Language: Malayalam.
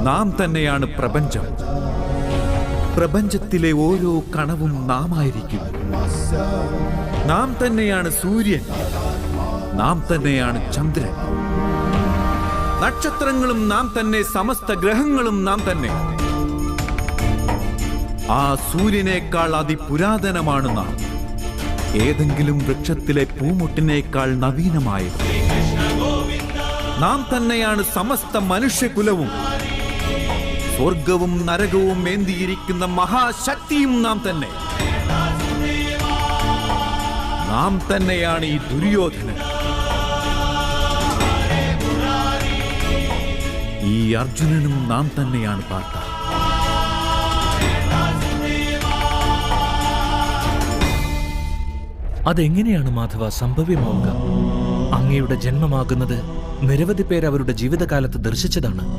നാം തന്നെയാണ് പ്രപഞ്ചം. പ്രപഞ്ചത്തിലെ ഓരോ കണവും നാം ആയിരിക്കുന്നു. നാം തന്നെയാണ് സൂര്യൻ, നാം തന്നെയാണ് ചന്ദ്രൻ. നക്ഷത്രങ്ങളും നാം തന്നെ, സമസ്ത ഗ്രഹങ്ങളും നാം തന്നെ. ആ സൂര്യനേക്കാൾ അതിപുരാതനമാണ് നാം. ഏതെങ്കിലും വൃക്ഷത്തിലെ പൂമുട്ടിനേക്കാൾ നവീനമായത്. നാം തന്നെയാണ് സമസ്ത മനുഷ്യകുലവും. സ്വർഗവും നരകവും ഏന്തിയിരിക്കുന്ന മഹാശക്തിയും നാം തന്നെ. നാം തന്നെയാണ് ഈ ദുര്യോധനൻ. ഈ അർജുനനും നാം തന്നെയാണ് പാർത്ത. അതെങ്ങനെയാണ് മാധവ സംഭവ്യമാവുക? അങ്ങയുടെ ജന്മമാകുന്നത് നിരവധി പേർ അവരുടെ ജീവിതകാലത്ത് ദർശിച്ചതാണ്.